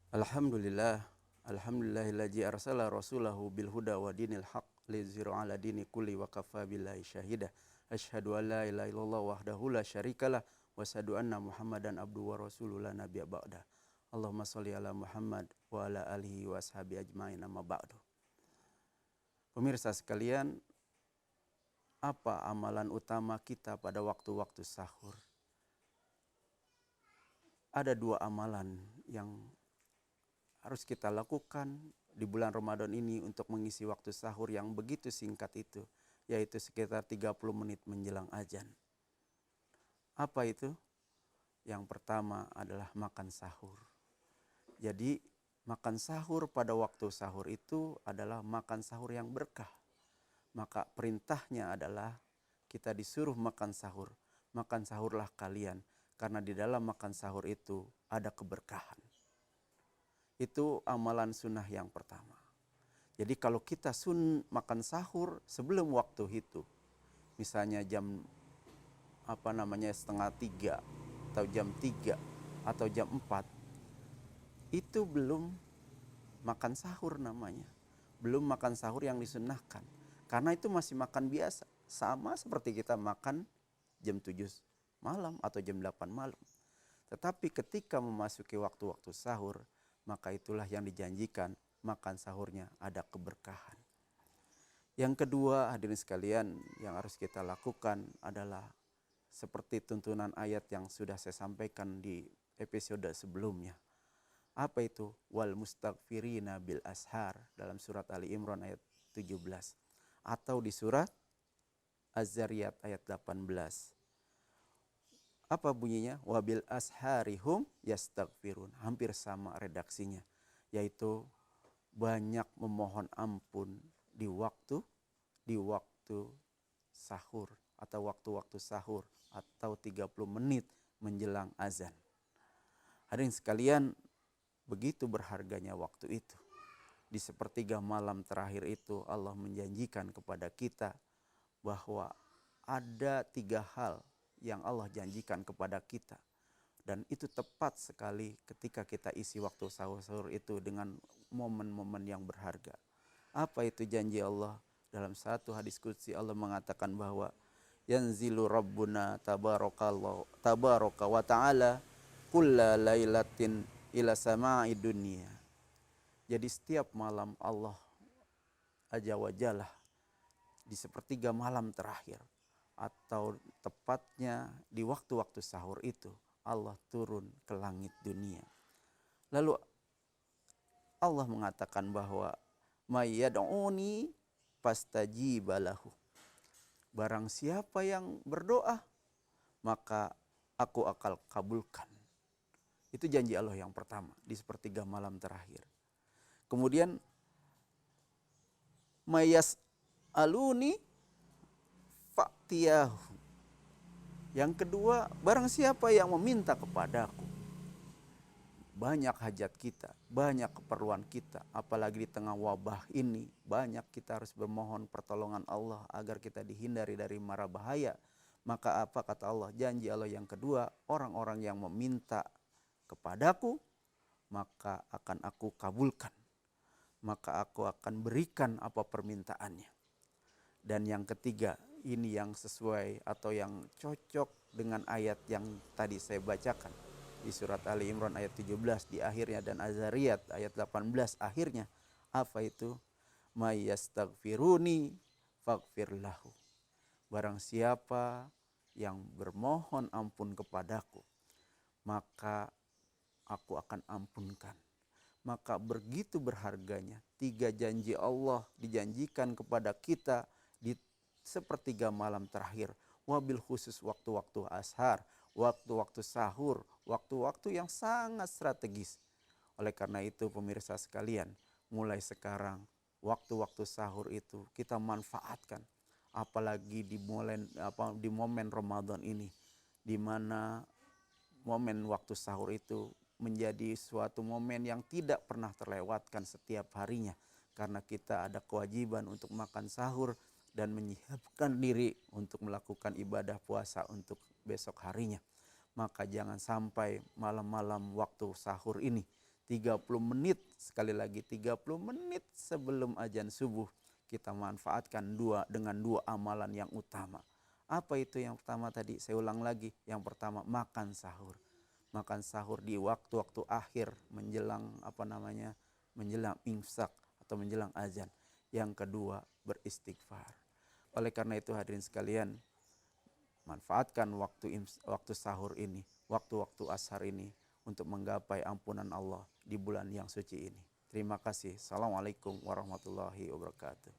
Alhamdulillah, alhamdulillahillazi arsala rasulahu bil huda wa dinil haq liyuzhirahu ala dini kulli wa kafa billahi syahida. Asyhadu an la ilaha illallah wahdahu la syarikalah wa asyhadu anna Muhammadan abduhu wa rasuluhu la nabiyya ba'da. Allahumma shalli ala Muhammad wa ala alihi wa ashabi ajmain amma ba'du. Pemirsa sekalian, apa amalan utama kita pada waktu-waktu sahur? Ada dua amalan yang harus kita lakukan di bulan Ramadan ini untuk mengisi waktu sahur yang begitu singkat itu, yaitu sekitar 30 menit menjelang azan. Apa itu? Yang pertama adalah makan sahur. Jadi makan sahur pada waktu sahur itu adalah makan sahur yang berkah. Maka perintahnya adalah kita disuruh makan sahur. Makan sahurlah kalian, karena di dalam makan sahur itu ada keberkahan. Itu amalan sunnah yang pertama. Jadi kalau kita makan sahur sebelum waktu itu, misalnya jam setengah 3 atau jam 3 atau jam 4, itu belum makan sahur namanya. Belum makan sahur yang disunnahkan. Karena itu masih makan biasa, sama seperti kita makan jam 7 malam atau jam 8 malam. Tetapi ketika memasuki waktu-waktu sahur, maka itulah yang dijanjikan, makan sahurnya ada keberkahan. Yang kedua, hadirin sekalian, yang harus kita lakukan adalah seperti tuntunan ayat yang sudah saya sampaikan di episode sebelumnya. Apa itu? Wal mustaghfirina bil ashar dalam surat Ali Imran ayat 17. Atau di surat Az-Zariyat ayat 18. Apa bunyinya? Wabil asharihum yastaghfirun. Hampir sama redaksinya. Yaitu banyak memohon ampun di waktu sahur. Atau waktu-waktu sahur. Atau 30 menit menjelang azan. Hadirin sekalian, begitu berharganya waktu itu. Di sepertiga malam terakhir itu Allah menjanjikan kepada kita bahwa ada 3 hal yang Allah janjikan kepada kita. Dan itu tepat sekali ketika kita isi waktu sahur-sahur itu dengan momen-momen yang berharga. Apa itu janji Allah? Dalam satu hadis qudsi Allah mengatakan bahwa yanzilu rabbuna tabaraka wa ta'ala kulla lailatin ila sama'i dunia. Jadi setiap malam Allah Azza wa Jalla di sepertiga malam terakhir, atau tepatnya di waktu-waktu sahur itu, Allah turun ke langit dunia. Lalu Allah mengatakan bahwa may yad'uni fastajiba lahu. Barang siapa yang berdoa, maka aku akan kabulkan. Itu janji Allah yang pertama di sepertiga malam terakhir. Kemudian mayas aluni fa'tiyahu. Yang kedua, barang siapa yang meminta kepadaku. Banyak hajat kita, banyak keperluan kita, apalagi di tengah wabah ini, banyak kita harus bermohon pertolongan Allah agar kita dihindari dari mara bahaya. Maka apa kata Allah? Janji Allah yang kedua, orang-orang yang meminta kepadaku, maka akan aku kabulkan. Maka aku akan berikan apa permintaannya. Dan yang ketiga, ini yang sesuai atau yang cocok dengan ayat yang tadi saya bacakan di surat Ali Imran ayat 17 di akhirnya dan Az-Zariyat ayat 18 akhirnya. Apa itu? May yastaghfiruni faghfir lahu. Barang siapa yang bermohon ampun kepadaku, maka aku akan ampunkan. Maka begitu berharganya 3 janji Allah dijanjikan kepada kita di sepertiga malam terakhir. Wabil khusus waktu-waktu ashar, waktu-waktu sahur, waktu-waktu yang sangat strategis. Oleh karena itu pemirsa sekalian, mulai sekarang waktu-waktu sahur itu kita manfaatkan. Apalagi di momen Ramadan ini, di mana momen waktu sahur itu menjadi suatu momen yang tidak pernah terlewatkan setiap harinya. Karena kita ada kewajiban untuk makan sahur dan menyiapkan diri untuk melakukan ibadah puasa untuk besok harinya. Maka jangan sampai malam-malam waktu sahur ini 30 menit, sekali lagi 30 menit sebelum azan subuh kita manfaatkan dengan dua amalan yang utama. Apa itu yang pertama tadi? Saya ulang lagi. Yang pertama, makan sahur. Makan sahur di waktu-waktu akhir menjelang menjelang imsak atau menjelang azan. Yang kedua, beristighfar. Oleh karena itu hadirin sekalian, manfaatkan waktu sahur ini, waktu-waktu ashar ini untuk menggapai ampunan Allah di bulan yang suci ini. Terima kasih. Assalamualaikum warahmatullahi wabarakatuh.